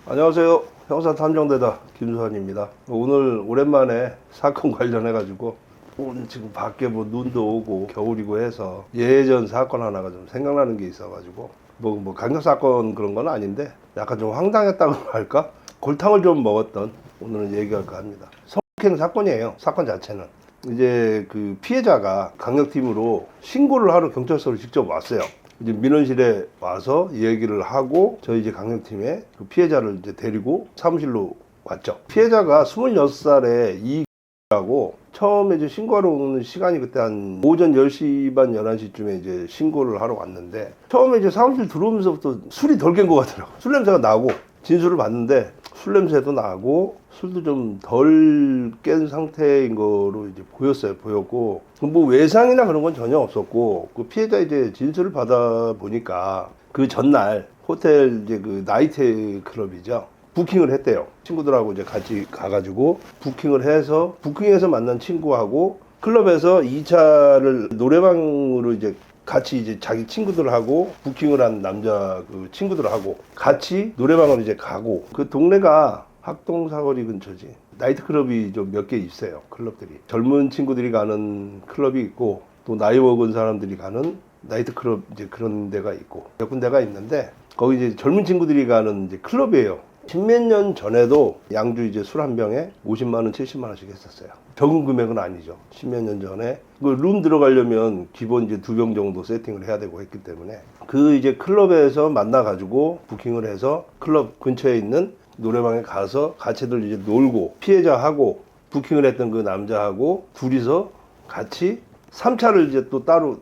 안녕하세요. 형사탐정대다 김수환입니다. 오늘 오랜만에 사건 관련해가지고 오늘 지금 밖에 뭐 눈도 오고 겨울이고 해서 예전 사건 하나가 좀 생각나는 게 있어가지고 뭐 강력 사건 그런 건 아닌데 약간 좀 황당했다고 할까? 골탕을 좀 먹었던 오늘은 얘기할까 합니다. 성폭행 사건이에요. 사건 자체는. 이제 그 피해자가 강력팀으로 신고를 하러 경찰서로 직접 왔어요. 이제 민원실에 와서 얘기를 하고 저희 이제 강력팀에 그 피해자를 이제 데리고 사무실로 왔죠. 피해자가 26살에 이라고 처음에 이제 신고하러 오는 시간이 그때 한 오전 10시 반 11시쯤에 이제 신고를 하러 왔는데 처음에 이제 사무실 들어오면서부터 술이 덜 깬 것 같더라고요. 술 냄새가 나고 진술을 봤는데 술 냄새도 나고 술도 좀 덜 깬 상태인 거로 이제 보였고 뭐 외상이나 그런 건 전혀 없었고 그 피해자 이제 진술을 받아 보니까 그 전날 호텔 이제 그 나이트 클럽이죠. 부킹을 했대요. 친구들하고 이제 같이 가가지고 부킹해서 만난 친구하고 클럽에서 2차를 노래방으로 이제 같이 이제 자기 친구들하고 부킹을 한 남자 그 친구들하고 같이 노래방을 이제 가고 그 동네가 학동사거리 근처지. 나이트클럽이 좀 몇 개 있어요. 클럽들이. 젊은 친구들이 가는 클럽이 있고 또 나이 먹은 사람들이 가는 나이트클럽 이제 그런 데가 있고 몇 군데가 있는데 거기 이제 젊은 친구들이 가는 이제 클럽이에요. 십몇 년 전에도 양주 이제 술 한 병에 50만 원, 70만 원씩 했었어요. 적은 금액은 아니죠. 십몇 년 전에 그 룸 들어가려면 기본 이제 2병 정도 세팅을 해야 되고 했기 때문에 그 이제 클럽에서 만나 가지고 부킹을 해서 클럽 근처에 있는 노래방에 가서 같이들 이제 놀고 피해자하고 부킹을 했던 그 남자하고 둘이서 같이 3차를 이제 또 따로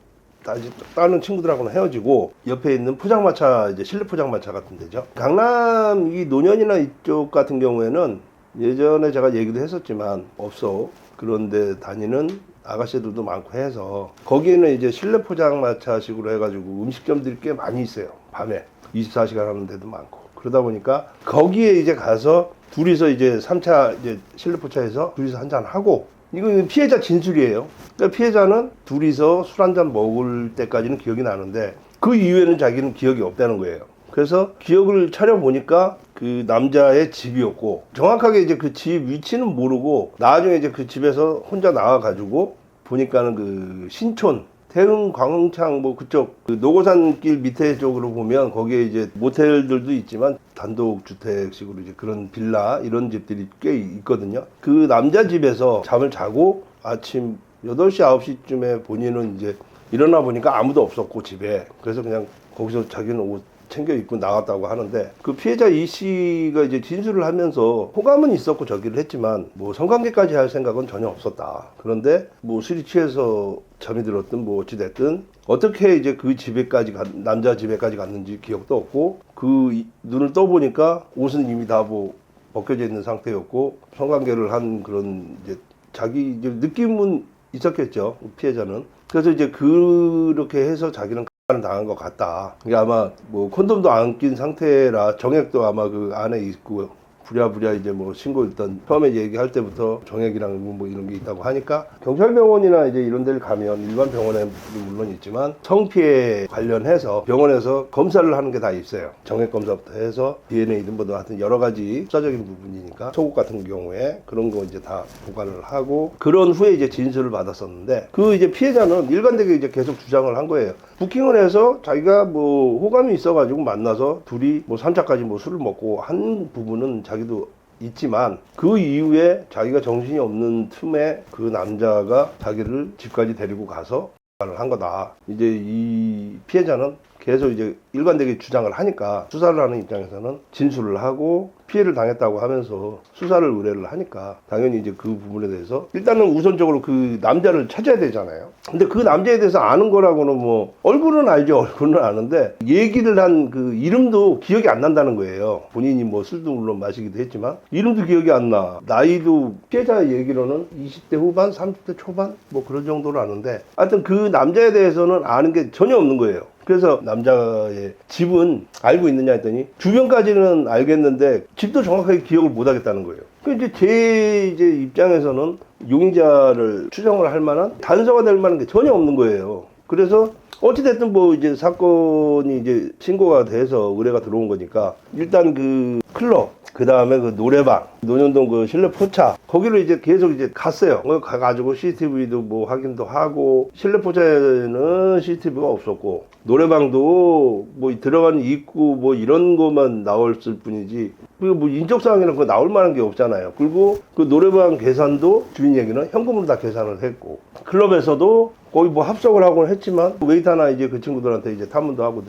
다른 친구들하고는 헤어지고 옆에 있는 포장마차 이제 실내 포장마차 같은 데죠. 강남 이 노년이나 이쪽 같은 경우에는 예전에 제가 얘기도 했었지만 없어 그런데 다니는 아가씨들도 많고 해서 거기는 이제 실내 포장마차식으로 해가지고 음식점들이 꽤 많이 있어요. 밤에 24시간 하는 데도 많고 그러다 보니까 거기에 이제 가서 둘이서 이제 3차 이제 실내 포차에서 둘이서 한잔 하고 이건 피해자 진술이에요. 그러니까 피해자는 둘이서 술 한잔 먹을 때까지는 기억이 나는데 그 이후에는 자기는 기억이 없다는 거예요. 그래서 기억을 차려보니까 그 남자의 집이었고 정확하게 이제 그 집 위치는 모르고 나중에 이제 그 집에서 혼자 나와가지고 보니까는 그 신촌 대흥 광흥창 뭐 그쪽 그 노고산길 밑에 쪽으로 보면 거기에 이제 모텔들도 있지만 단독 주택식으로 이제 그런 빌라 이런 집들이 꽤 있거든요. 그 남자 집에서 잠을 자고 아침 8시 9시쯤에 본인은 이제 일어나 보니까 아무도 없었고 집에 그래서 그냥 거기서 자기는 옷 챙겨 입고 나왔다고 하는데 그 피해자 이 씨가 이제 진술을 하면서 호감은 있었고 저기를 했지만 뭐 성관계까지 할 생각은 전혀 없었다. 그런데 뭐 술이 취해서 잠이 들었든 뭐 어찌됐든 어떻게 이제 그 집에까지 남자 집에까지 갔는지 기억도 없고 그 눈을 떠보니까 옷은 이미 다 뭐 벗겨져 있는 상태였고 성관계를 한 그런 이제 자기 이제 느낌은 있었겠죠. 피해자는. 그래서 이제 그렇게 해서 자기는 당한 것 같다. 이게 아마 뭐 콘돔도 안 낀 상태라 정액도 아마 그 안에 있고 부랴부랴 이제 뭐 신고 일단 처음에 얘기할 때부터 정액이랑 뭐 이런 게 있다고 하니까 경찰병원이나 이제 이런 데를 가면 일반 병원에 물론 있지만 성피해 관련해서 병원에서 검사를 하는 게 다 있어요. 정액 검사부터 해서 DNA든 뭐든 하여튼 여러 가지 수사적인 부분이니까 속옷 같은 경우에 그런 거 이제 다 보관을 하고 그런 후에 이제 진술을 받았었는데 그 이제 피해자는 일관되게 이제 계속 주장을 한 거예요. 부킹을 해서 자기가 뭐 호감이 있어가지고 만나서 둘이 뭐 3차까지 뭐 술을 먹고 한 부분은 자기도 있지만 그 이후에 자기가 정신이 없는 틈에 그 남자가 자기를 집까지 데리고 가서 한 거다. 이제 이 피해자는 계속 이제 일관되게 주장을 하니까 수사를 하는 입장에서는 진술을 하고 피해를 당했다고 하면서 수사를 의뢰를 하니까 당연히 이제 그 부분에 대해서 일단은 우선적으로 그 남자를 찾아야 되잖아요. 근데 그 남자에 대해서 아는 거라고는 뭐 얼굴은 알죠. 얼굴은 아는데 얘기를 한 그 이름도 기억이 안 난다는 거예요. 본인이 뭐 술도 물론 마시기도 했지만 이름도 기억이 안 나. 나이도 피해자 얘기로는 20대 후반, 30대 초반 뭐 그런 정도로 아는데 하여튼 그 남자에 대해서는 아는 게 전혀 없는 거예요. 그래서 남자의 집은 알고 있느냐 했더니 주변까지는 알겠는데 집도 정확하게 기억을 못 하겠다는 거예요. 그 이제 제 입장에서는 용의자를 추정을 할 만한 단서가 될 만한 게 전혀 없는 거예요. 그래서 어찌됐든 뭐 이제 사건이 이제 신고가 돼서 의뢰가 들어온 거니까 일단 그 클럽, 그 다음에 그 노래방, 논현동 그 실내 포차, 거기를 이제 계속 이제 갔어요. 거기 가가지고 CCTV도 뭐 확인도 하고, 실내 포차에는 CCTV가 없었고, 노래방도 뭐 들어가는 입구 뭐 이런 것만 나왔을 뿐이지, 그리고 뭐 인적사항이나 그거 나올 만한 게 없잖아요. 그리고 그 노래방 계산도 주인 얘기는 현금으로 다 계산을 했고, 클럽에서도 거기 뭐 합석을 하곤 했지만, 웨이터나 이제 그 친구들한테 이제 탐문도 하고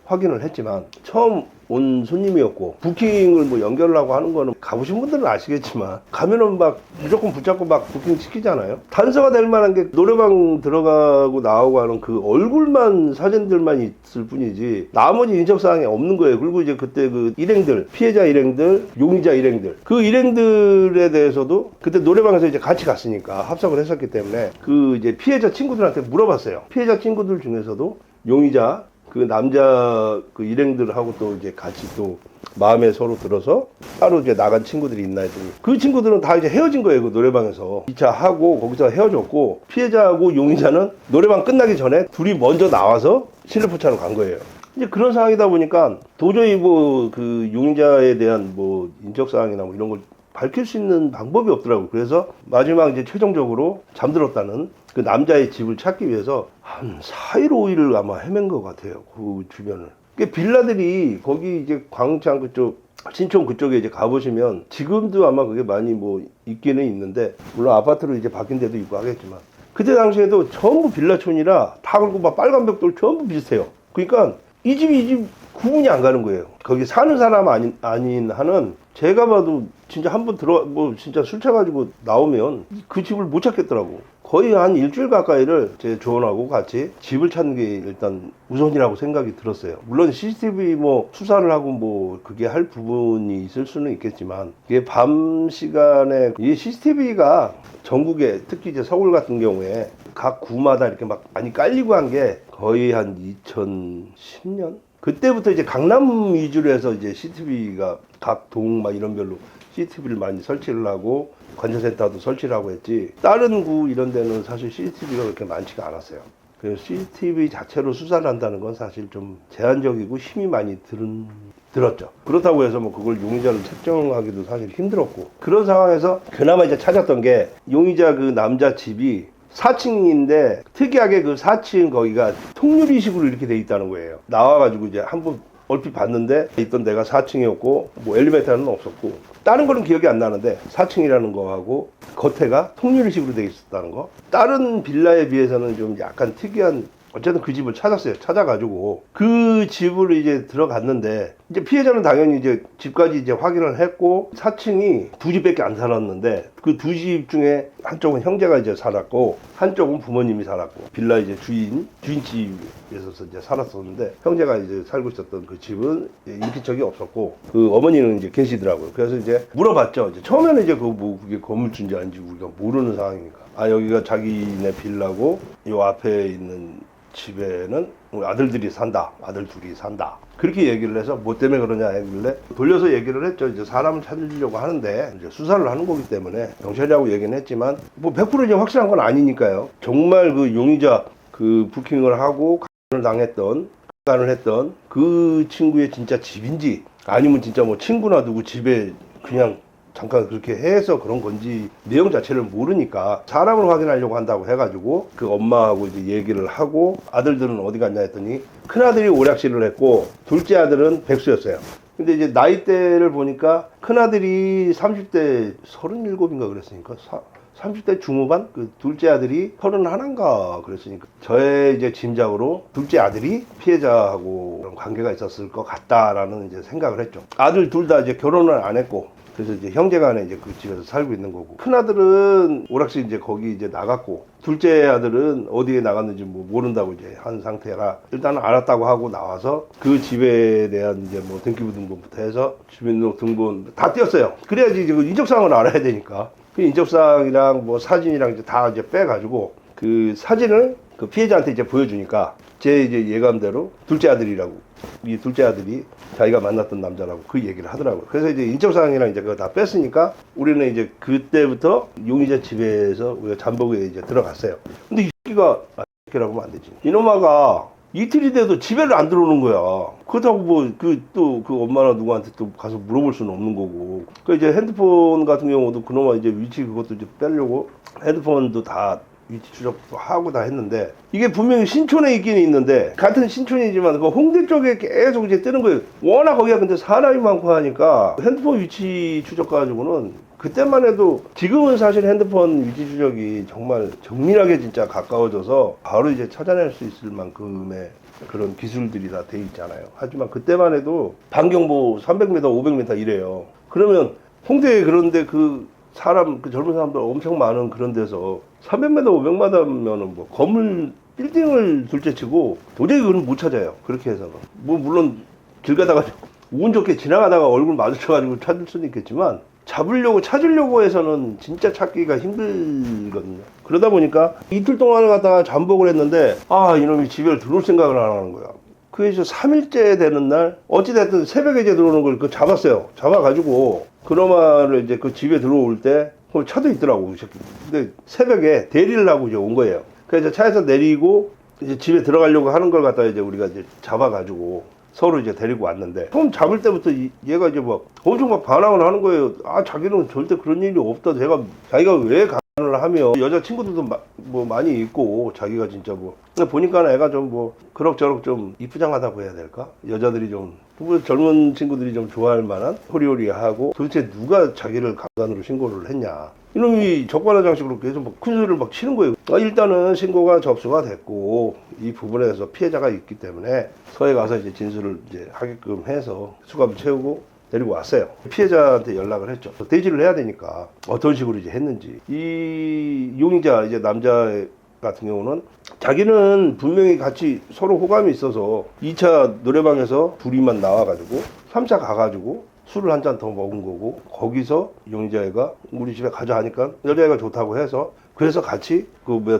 확인을 했지만, 처음 온 손님이었고, 부킹을 뭐 연결하고 하는 거는 가보신 분들은 아시겠지만, 가면은 막 무조건 붙잡고 막 부킹 시키잖아요. 단서가 될 만한 게 노래방 들어가고 나오고 하는 그 얼굴만 사진들만 있을 뿐이지, 나머지 인적사항이 없는 거예요. 그리고 이제 그때 그 일행들, 피해자 일행들, 용의자 일행들, 그 일행들에 대해서도 그때 노래방에서 이제 같이 갔으니까 합석을 했었기 때문에 그 이제 피해자 친구들한테 물어봤어요. 피해자 친구들 중에서도 용의자 그 남자 그 일행들하고 또 이제 같이 또 마음에 서로 들어서 따로 이제 나간 친구들이 있나 했더니, 그 친구들은 다 이제 헤어진 거예요. 그 노래방에서 2차 하고 거기서 헤어졌고, 피해자하고 용의자는 노래방 끝나기 전에 둘이 먼저 나와서 실내 포차로 간 거예요. 이제 그런 상황이다 보니까 도저히 뭐 그 용의자에 대한 뭐 인적 사항이나 뭐 이런 걸 밝힐 수 있는 방법이 없더라고요. 그래서 마지막 이제 최종적으로 잠들었다는 그 남자의 집을 찾기 위해서 한 4일, 5일을 아마 헤맨 것 같아요. 그 주변을. 빌라들이 거기 이제 광창 그쪽, 신촌 그쪽에 이제 가보시면 지금도 아마 그게 많이 뭐 있기는 있는데, 물론 아파트로 이제 바뀐 데도 있고 하겠지만, 그때 당시에도 전부 빌라촌이라 다 그렇고 막 빨간 벽돌 전부 비슷해요. 그러니까 이 집 구분이 안 가는 거예요. 거기 사는 사람 아닌 한은 제가 봐도 진짜 한번 뭐 진짜 술 취해가지고 나오면 그 집을 못 찾겠더라고. 거의 한 일주일 가까이를 제 조언하고 같이 집을 찾는 게 일단 우선이라고 생각이 들었어요. 물론 CCTV 뭐 수사를 하고 뭐 그게 할 부분이 있을 수는 있겠지만, 이게 밤 시간에 이 CCTV가 전국에 특히 이제 서울 같은 경우에 각 구마다 이렇게 막 많이 깔리고 한 게 거의 한 2010년? 그때부터 이제 강남 위주로 해서 이제 CCTV가 각 동 막 이런 별로 CCTV를 많이 설치를 하고, 관제센터도 설치를 하고 했지, 다른 구 이런 데는 사실 CCTV가 그렇게 많지가 않았어요. 그래서 CCTV 자체로 수사를 한다는 건 사실 좀 제한적이고 힘이 많이 들었죠. 그렇다고 해서 뭐 그걸 용의자를 책정하기도 사실 힘들었고, 그런 상황에서 그나마 이제 찾았던 게, 용의자 그 남자 집이 4층인데 특이하게 그 4층 거기가 통유리식으로 이렇게 돼 있다는 거예요. 나와가지고 이제 한번 얼핏 봤는데 있던 데가 4층이었고 뭐 엘리베이터는 없었고, 다른 거는 기억이 안 나는데 4층이라는 거하고 겉에가 통유리식으로 돼 있었다는 거. 다른 빌라에 비해서는 좀 약간 특이한, 어쨌든 그 집을 찾았어요. 찾아가지고 그 집을 이제 들어갔는데, 이제 피해자는 당연히 이제 집까지 이제 확인을 했고, 4층이 두 집밖에 안 살았는데 그 두 집 중에 한쪽은 형제가 이제 살았고 한쪽은 부모님이 살았고, 빌라 이제 주인 집에서 이제 살았었는데, 형제가 이제 살고 있었던 그 집은 인기척이 없었고 그 어머니는 이제 계시더라고요. 그래서 이제 물어봤죠. 이제 처음에는 이제 그게 건물주인지 아닌지 우리가 모르는 상황이니까, 아 여기가 자기네 빌라고 요 앞에 있는 집에는 아들들이 산다, 아들 둘이 산다, 그렇게 얘기를 해서 뭐 때문에 그러냐 했길래 돌려서 얘기를 했죠. 이제 사람을 찾으려고 하는데 이제 수사를 하는 거기 때문에 경찰이라고 얘기는 했지만 뭐 100% 이제 확실한 건 아니니까요. 정말 그 용의자 그 부킹을 하고 강간을 했던 그 친구의 진짜 집인지, 아니면 진짜 뭐 친구나 누구 집에 그냥 잠깐 그렇게 해서 그런 건지 내용 자체를 모르니까 사람을 확인하려고 한다고 해가지고 그 엄마하고 이제 얘기를 하고, 아들들은 어디 갔냐 했더니 큰아들이 오락실을 했고 둘째 아들은 백수였어요. 근데 이제 나이대를 보니까 큰아들이 30대 37인가 그랬으니까 30대 중후반, 그 둘째 아들이 31인가 그랬으니까, 저의 이제 짐작으로 둘째 아들이 피해자하고 그런 관계가 있었을 것 같다라는 이제 생각을 했죠. 아들 둘 다 이제 결혼을 안 했고, 그래서 이제 형제간에 이제 그 집에서 살고 있는 거고, 큰 아들은 오락실 이제 거기 이제 나갔고, 둘째 아들은 어디에 나갔는지 뭐 모른다고 이제 한 상태라 일단은 알았다고 하고 나와서 그 집에 대한 이제 뭐 등기부등본부터 해서 주민등록등본 다 띄었어요. 그래야지 이제 그 인적사항을 알아야 되니까. 그 인적사항이랑 뭐 사진이랑 이제 다 이제 빼가지고 그 사진을 그 피해자한테 이제 보여주니까, 제 이제 예감대로 둘째 아들이라고, 이 둘째 아들이 자기가 만났던 남자라고 그 얘기를 하더라고요. 그래서 이제 인적사항이랑 이제 그거 다 뺐으니까 우리는 이제 그때부터 용의자 집에서 우리가 잠복에 이제 들어갔어요. 근데 이 새끼가, 새끼라고 하면 안 되지. 이놈아가 이틀이 돼도 집에를 안 들어오는 거야. 그렇다고 뭐 또 그 엄마나 누구한테 또 가서 물어볼 수는 없는 거고. 그 이제 핸드폰 같은 경우도 그놈아 이제 위치 그것도 이제 빼려고 핸드폰도 다 위치 추적도 하고 다 했는데, 이게 분명히 신촌에 있긴 있는데 같은 신촌이지만 그 홍대 쪽에 계속 이제 뜨는 거예요. 워낙 거기가 근데 사람이 많고 하니까 핸드폰 위치 추적 가지고는, 그때만 해도, 지금은 사실 핸드폰 위치 추적이 정말 정밀하게 진짜 가까워져서 바로 이제 찾아낼 수 있을 만큼의 그런 기술들이 다 돼 있잖아요. 하지만 그때만 해도 반경 뭐 300m, 500m 이래요. 그러면 홍대에, 그런데 그 사람, 그 젊은 사람들 엄청 많은 그런 데서 300m, 500m면은 뭐 건물 빌딩을 둘째 치고 도저히 그건 못 찾아요. 그렇게 해서는. 뭐 물론 길 가다가 운 좋게 지나가다가 얼굴 마주쳐가지고 찾을 수는 있겠지만, 찾으려고 해서는 진짜 찾기가 힘들거든요. 그러다 보니까 이틀 동안을 갖다가 잠복을 했는데, 이놈이 집에 들어올 생각을 안 하는 거야. 그래서 3일째 되는 날, 어찌됐든 새벽에 이제 들어오는 걸 잡았어요. 잡아가지고, 그놈아를 이제 그 집에 들어올 때, 거기 차도 있더라고, 그 새끼. 근데 새벽에 대리를 하고 이제 온 거예요. 그래서 차에서 내리고, 이제 집에 들어가려고 하는 걸 갖다가 이제 우리가 이제 잡아가지고, 서로 이제 데리고 왔는데, 처음 잡을 때부터 얘가 이제 막 엄청 막 반항을 하는 거예요. 자기는 절대 그런 일이 없다. 자기가 왜 간을 하며, 여자 친구들도 뭐 많이 있고, 자기가 진짜 뭐. 근데 보니까 애가 좀 뭐 그럭저럭 좀 이쁘장하다고 해야 될까? 여자들이 좀, 젊은 친구들이 좀 좋아할 만한, 호리호리하고, 도대체 누가 자기를 강간으로 신고를 했냐. 이놈이 적반하장식으로 계속 막 큰 소리를 막 치는 거예요. 일단은 신고가 접수가 됐고, 이 부분에서 피해자가 있기 때문에 서에 가서 이제 진술을 이제 하게끔 해서 수갑을 채우고 데리고 왔어요. 피해자한테 연락을 했죠. 대지를 해야 되니까 어떤 식으로 이제 했는지. 이 용의자, 이제 남자 같은 경우는 자기는 분명히 같이 서로 호감이 있어서 2차 노래방에서 둘이만 나와가지고 3차 가가지고 술을 한 잔 더 먹은 거고, 거기서 용의자애가 우리 집에 가자 하니까 여자애가 좋다고 해서, 그래서 같이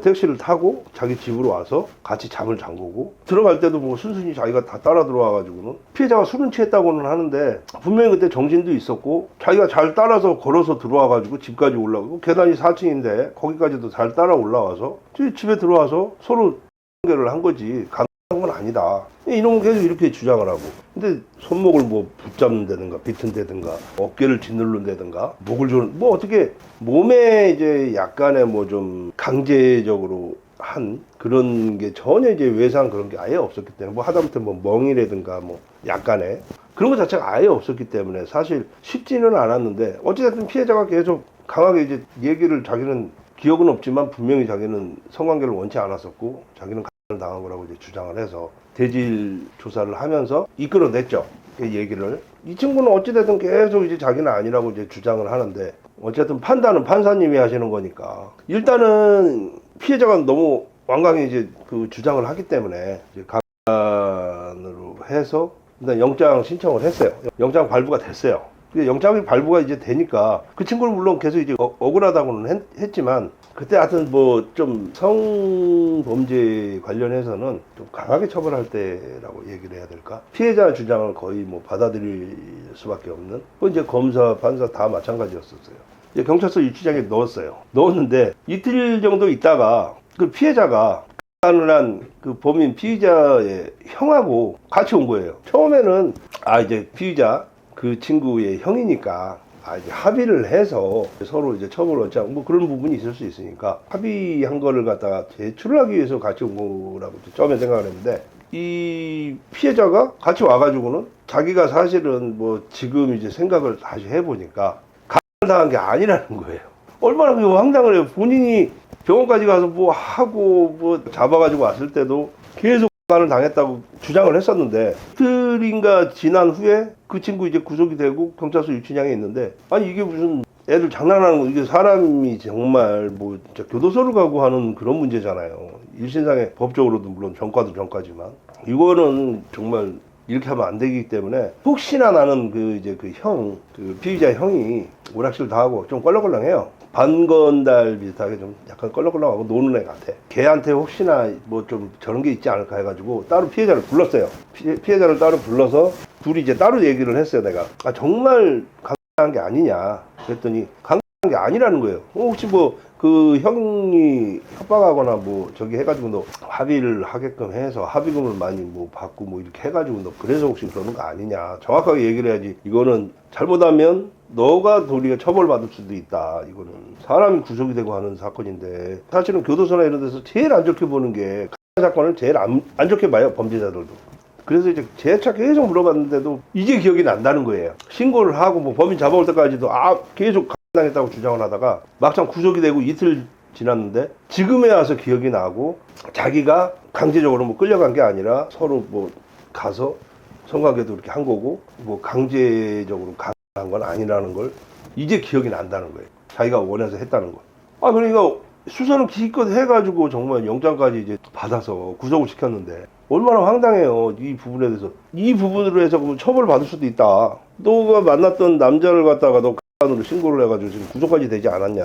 택시를 타고 자기 집으로 와서 같이 잠을 잔 거고, 들어갈 때도 뭐 순순히 자기가 다 따라 들어와가지고는, 피해자가 술은 취했다고는 하는데 분명히 그때 정신도 있었고, 자기가 잘 따라서 걸어서 들어와가지고 집까지 올라가고, 계단이 4층인데 거기까지도 잘 따라 올라와서 집에 들어와서 서로 관계를 한 거지, 건 아니다. 이놈은 계속 이렇게 주장을 하고, 근데 손목을 뭐 붙잡는다든가 비튼다든가 어깨를 짓누른다든가 목을 조는, 뭐 어떻게 몸에 이제 약간의 뭐 좀 강제적으로 한 그런 게 전혀 이제 외상 그런 게 아예 없었기 때문에, 뭐 하다못해 뭐 멍이라든가 뭐 약간의 그런 것 자체가 아예 없었기 때문에 사실 쉽지는 않았는데, 어찌됐든 피해자가 계속 강하게 이제 얘기를, 자기는 기억은 없지만 분명히 자기는 성관계를 원치 않았었고 자기는 당한 거라고 이제 주장을 해서 대질 조사를 하면서 이끌어냈죠. 그 얘기를. 이 친구는 어찌됐든 계속 이제 자기는 아니라고 이제 주장을 하는데, 어쨌든 판단은 판사님이 하시는 거니까, 일단은 피해자가 너무 완강히 이제 그 주장을 하기 때문에 이제 강간으로 해서 일단 영장 신청을 했어요. 영장 발부가 됐어요. 영장이 발부가 이제 되니까 그 친구는 물론 계속 이제 억울하다고는 했지만, 그때 하여튼 뭐 좀 성범죄 관련해서는 좀 강하게 처벌할 때라고 얘기를 해야 될까? 피해자 주장을 거의 뭐 받아들일 수밖에 없는, 이제 검사, 판사 다 마찬가지였었어요. 이제 경찰서 유치장에 넣었어요. 넣었는데 이틀 정도 있다가 그 피해자가 간을 한 그 범인 피의자의 형하고 같이 온 거예요. 처음에는 이제 피의자 그 친구의 형이니까 이제 합의를 해서 서로 이제 처벌을 얻자, 뭐 그런 부분이 있을 수 있으니까 합의한 거를 갖다가 제출을 하기 위해서 같이 온 거라고 처음에 생각을 했는데, 이 피해자가 같이 와가지고는 자기가 사실은 뭐 지금 이제 생각을 다시 해보니까 강간당한 게 아니라는 거예요. 얼마나 그 황당을 해요. 본인이 병원까지 가서 뭐 하고 뭐 잡아가지고 왔을 때도 계속 강간을 당했다고 주장을 했었는데, 이틀인가 지난 후에 그 친구 이제 구속이 되고 경찰서 유치장에 있는데, 이게 무슨 애들 장난하는 거, 이게 사람이 정말 뭐 진짜 교도소를 가고 하는 그런 문제잖아요. 일신상에 법적으로도 물론 전과지만 이거는 정말 이렇게 하면 안 되기 때문에, 혹시나 나는 그 피의자 형이 오락실 다 하고 좀 껄렁껄렁해요. 반건달 비슷하게 좀 약간 껄렁껄렁하고 노는 애 같아. 걔한테 혹시나 뭐 좀 저런 게 있지 않을까 해가지고 따로 피해자를 불렀어요. 피해자를 따로 불러서 둘이 이제 따로 얘기를 했어요. 내가 정말 강간한 게 아니냐 그랬더니, 강간한 게 아니라는 거예요. 혹시 뭐 그 형이 협박하거나 뭐 저기 해가지고 너 합의를 하게끔 해서 합의금을 많이 뭐 받고 뭐 이렇게 해가지고 너 그래서 혹시 그러는 거 아니냐. 정확하게 얘기를 해야지. 이거는 잘못하면 너가 도리어 처벌받을 수도 있다. 이거는 사람이 구속이 되고 하는 사건인데, 사실은 교도소나 이런 데서 제일 안 좋게 보는 게 사건을 제일 안 좋게 봐요, 범죄자들도. 그래서 이제 재차 계속 물어봤는데도 이게 기억이 난다는 거예요. 신고를 하고 뭐 범인 잡아올 때까지도 계속 당했다고 주장을 하다가 막상 구속이 되고 이틀 지났는데 지금에 와서 기억이 나고, 자기가 강제적으로 뭐 끌려간 게 아니라 서로 뭐 가서 성관계도 이렇게 한 거고 뭐 강제적으로 간 건 아니라는 걸 이제 기억이 난다는 거예요. 자기가 원해서 했다는 거. 그러니까 수사는 기껏 해가지고 정말 영장까지 이제 받아서 구속을 시켰는데 얼마나 황당해요. 이 부분에 대해서. 이 부분으로 해서 그러면 처벌 받을 수도 있다. 너가 만났던 남자를 갖다가 너 으로 신고를 해가지고 지금 구속까지 되지 않았냐.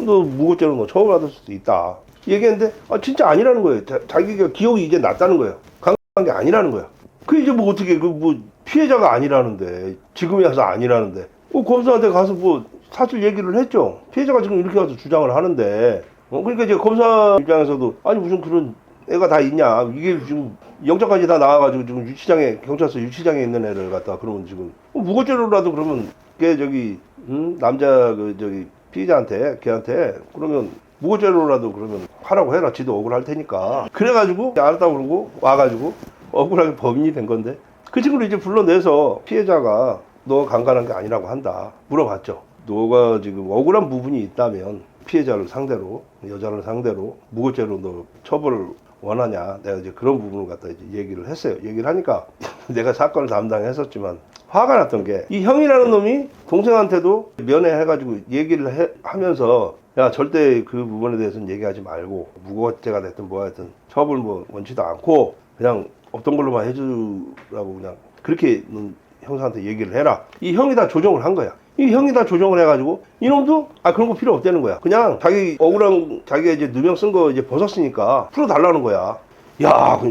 너 무고죄로 너 처벌 받을 수도 있다. 얘기했는데 진짜 아니라는 거예요. 자기가 기억이 이제 났다는 거예요. 강한 게 아니라는 거야. 그 이제 뭐 어떻게 뭐 피해자가 아니라는데, 지금에 와서 아니라는데 검사한테 가서 뭐 사실 얘기를 했죠. 피해자가 지금 이렇게 와서 주장을 하는데 그러니까 이제 검사 입장에서도 무슨 그런 애가 다 있냐. 이게 지금 영장까지 다 나와가지고 지금 유치장에, 경찰서 유치장에 있는 애를 갖다 그러면 지금 무고죄로라도 그러면 걔 남자 피해자한테, 걔한테 그러면 무고죄로라도 그러면 하라고 해라. 지도 억울할 테니까. 그래가지고 알았다고 그러고 와가지고 억울하게 범인이 된 건데, 그 친구를 이제 불러내서 피해자가 너 강간한 게 아니라고 한다 물어봤죠. 너가 지금 억울한 부분이 있다면 피해자를 상대로, 여자를 상대로 무고죄로 너 처벌을 원하냐. 내가 이제 그런 부분을 갖다 이제 얘기를 했어요. 얘기를 하니까 내가 사건을 담당했었지만 화가 났던 게, 이 형이라는 놈이 동생한테도 면회해가지고 얘기를 하면서 야, 절대 그 부분에 대해서는 얘기하지 말고 무고죄가 됐든 뭐가 됐든 처벌 뭐 원치도 않고 그냥 없던 걸로만 해주라고 그냥 그렇게 형사한테 얘기를 해라. 이 형이 다 조정을 한 거야. 이 형이 다 조정을 해가지고 이놈도 그런 거 필요 없다는 거야. 그냥 자기 억울한, 자기가 이제 누명 쓴 거 이제 벗었으니까 풀어달라는 거야. 야,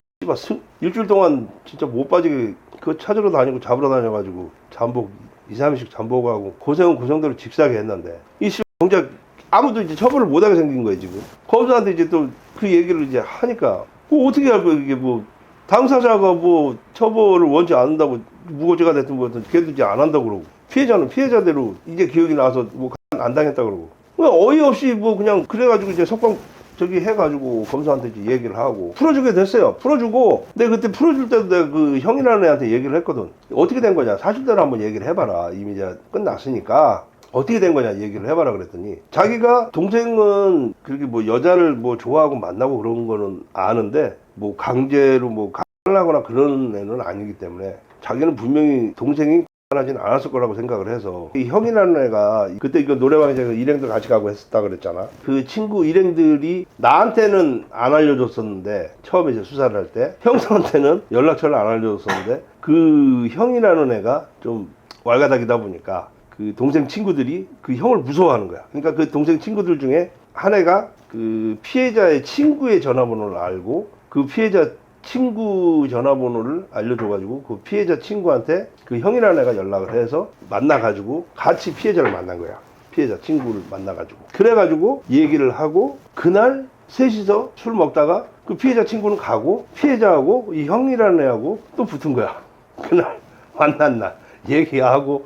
일주일 동안 진짜 못 빠지게 그거 찾으러 다니고 잡으러 다녀가지고 잠복 2-3일씩 잠복하고 고생은 고생대로 직사하게 했는데, 이 정작 아무도 이제 처벌을 못하게 생긴 거예요. 지금 검사한테 이제 또 그 얘기를 이제 하니까 어떻게 할 거야. 이게 뭐 당사자가 뭐 처벌을 원치 않는다고 무고죄가 됐든 뭐든 걔도 이제 안 한다고 그러고, 피해자는 피해자대로 이제 기억이 나서 뭐 안 당했다 그러고, 어이없이 뭐 그냥 그래가지고 이제 석방 해가지고 검사한테 이제 얘기를 하고 풀어주게 됐어요. 풀어주고, 내가 그때 풀어줄 때도 내가 그 형이라는 애한테 얘기를 했거든. 어떻게 된 거냐, 사실대로 한번 얘기를 해봐라. 이미 이제 끝났으니까 어떻게 된 거냐 얘기를 해봐라 그랬더니, 자기가 동생은 그렇게 뭐 여자를 뭐 좋아하고 만나고 그런 거는 아는데 뭐 강제로 뭐 가려거나 그런 애는 아니기 때문에 자기는 분명히 동생이 하진 않았을 거라고 생각을 해서, 이 형이라는 애가 그때 이거 노래방에서 일행들 같이 가고 했었다 그랬잖아. 그 친구 일행들이 나한테는 안 알려줬었는데, 처음에 이제 수사를 할 때 형사한테는 연락처를 안 알려줬었는데, 그 형이라는 애가 좀 왈가닥이다 보니까 그 동생 친구들이 그 형을 무서워하는 거야. 그러니까 그 동생 친구들 중에 한 애가 그 피해자의 친구의 전화번호를 알고, 그 피해자 친구 전화번호를 알려줘가지고 그 피해자 친구한테 그 형이라는 애가 연락을 해서 만나가지고 같이 피해자를 만난 거야. 피해자 친구를 만나가지고. 그래가지고 얘기를 하고, 그날 셋이서 술 먹다가 그 피해자 친구는 가고 피해자하고 이 형이라는 애하고 또 붙은 거야. 그날 만난 날 얘기하고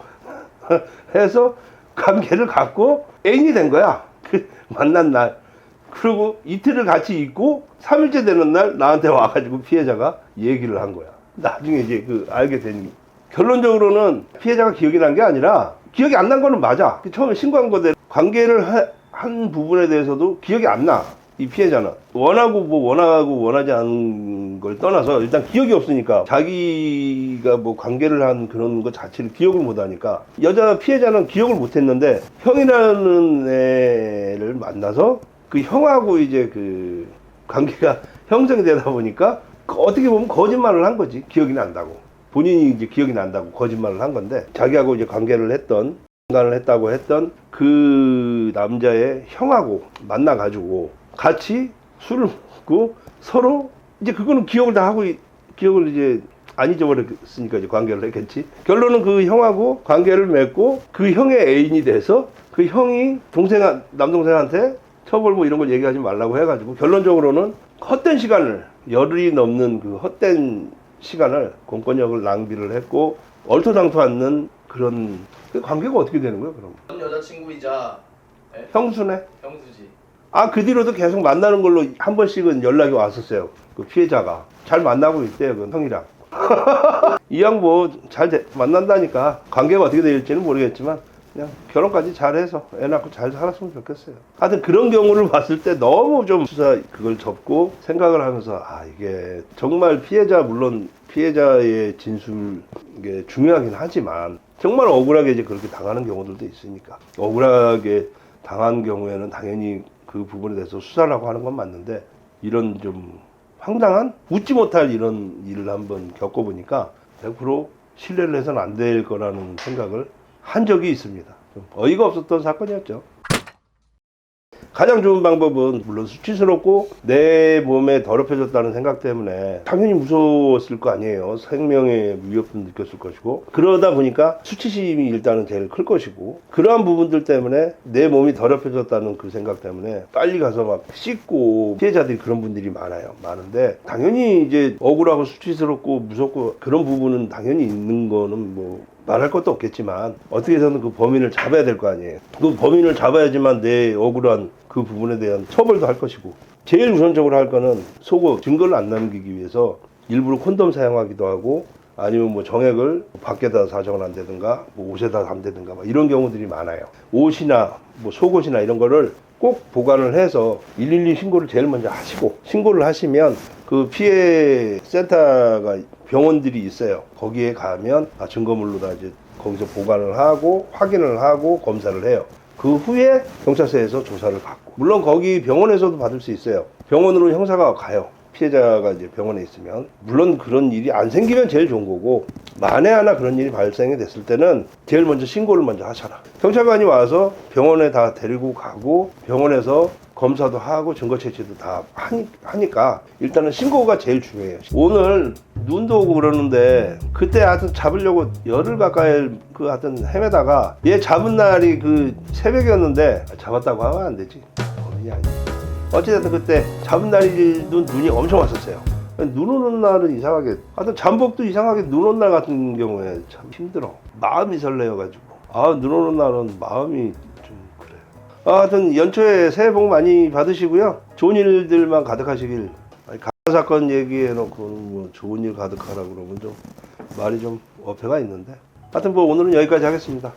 해서 관계를 갖고 애인이 된 거야. 그 만난 날. 그리고 이틀을 같이 있고 3일째 되는 날 나한테 와가지고 피해자가 얘기를 한 거야. 나중에 이제 알게 된, 결론적으로는 피해자가 기억이 난 게 아니라, 기억이 안 난 거는 맞아. 처음에 신고한 거대 관계를 한 부분에 대해서도 기억이 안 나. 이 피해자는 원하고 원하지 않은 걸 떠나서 일단 기억이 없으니까, 자기가 뭐 관계를 한 그런 것 자체를 기억을 못 하니까, 여자 피해자는 기억을 못 했는데 형이라는 애를 만나서 그 형하고 이제 그 관계가 형성이 되다 보니까 어떻게 보면 거짓말을 한 거지. 기억이 난다고. 본인이 이제 기억이 난다고 거짓말을 한 건데, 자기하고 이제 관계를 했던, 강간을 했다고 했던 그 남자의 형하고 만나가지고 같이 술을 먹고 서로 이제 그거는 기억을 다 하고, 기억을 이제 안 잊어버렸으니까 이제 관계를 했겠지. 결론은 그 형하고 관계를 맺고 그 형의 애인이 돼서 그 형이 남동생한테 처벌 뭐 이런 걸 얘기하지 말라고 해가지고 결론적으로는 헛된 시간을 열이 넘는 그 헛된 시간을 공권력을 낭비를 했고 얼토당토 않는 그런 그 관계가 어떻게 되는 거예요 그럼? 전 여자친구이자 네? 형수네? 형수지. 아 그 뒤로도 계속 만나는 걸로 한 번씩은 연락이 왔었어요. 그 피해자가 잘 만나고 있대요 그 형이랑. 이왕 뭐 잘 만난다니까 관계가 어떻게 될지는 모르겠지만 그냥 결혼까지 잘해서 애 낳고 잘 살았으면 좋겠어요. 하여튼 그런 경우를 봤을 때 너무 좀 수사 그걸 접고 생각을 하면서 아 이게 정말 피해자 물론 피해자의 진술 이게 중요하긴 하지만 정말 억울하게 이제 그렇게 당하는 경우들도 있으니까 억울하게 당한 경우에는 당연히 그 부분에 대해서 수사를 하고 하는 건 맞는데 이런 좀 황당한 웃지 못할 이런 일을 한번 겪어보니까 100% 신뢰를 해서는 안 될 거라는 생각을 한 적이 있습니다. 좀 어이가 없었던 사건이었죠. 가장 좋은 방법은 물론 수치스럽고 내 몸에 더럽혀졌다는 생각 때문에 당연히 무서웠을 거 아니에요. 생명의 위협도 느꼈을 것이고 그러다 보니까 수치심이 일단은 제일 클 것이고 그러한 부분들 때문에 내 몸이 더럽혀졌다는 그 생각 때문에 빨리 가서 막 씻고 피해자들이 그런 분들이 많은데 당연히 이제 억울하고 수치스럽고 무섭고 그런 부분은 당연히 있는 거는 뭐 말할 것도 없겠지만 어떻게 해서는 그 범인을 잡아야 될 거 아니에요. 그 범인을 잡아야지만 내 억울한 그 부분에 대한 처벌도 할 것이고 제일 우선적으로 할 거는 속어 증거를 안 남기기 위해서 일부러 콘돔 사용하기도 하고 아니면 뭐 정액을 밖에다 사정을 한다든가 뭐 옷에다 담다든가 이런 경우들이 많아요. 옷이나 뭐 속옷이나 이런 거를 꼭 보관을 해서 112 신고를 제일 먼저 하시고 신고를 하시면 그 피해 센터가 병원들이 있어요. 거기에 가면 증거물로 다 이제 거기서 보관을 하고 확인을 하고 검사를 해요. 그 후에 경찰서에서 조사를 받고 물론 거기 병원에서도 받을 수 있어요. 병원으로 형사가 가요. 피해자가 이제 병원에 있으면 물론 그런 일이 안 생기면 제일 좋은 거고 만에 하나 그런 일이 발생이 됐을 때는 제일 먼저 신고를 먼저 하셔라. 경찰관이 와서 병원에 다 데리고 가고 병원에서 검사도 하고 증거 채취도 다 하니까 일단은 신고가 제일 중요해요. 오늘 눈도 오고 그러는데 그때 하여튼 잡으려고 열흘 가까이 그 하여튼 헤매다가 얘 잡은 날이 그 새벽이었는데 잡았다고 하면 안 되지. 범인이 아니지. 어찌됐든 그때 잡은 날이도 눈이 엄청 왔었어요. 눈 오는 날은 이상하게 하여튼 잠복도 이상하게 눈 오는 날 같은 경우에 참 힘들어. 마음이 설레어가지고 눈 오는 날은 마음이 좀 그래요. 하여튼 연초에 새해 복 많이 받으시고요. 좋은 일들만 가득하시길. 가짜 사건 얘기해놓고 뭐 좋은 일 가득하라 그러면 좀 말이 좀 어폐가 있는데 하여튼 뭐 오늘은 여기까지 하겠습니다.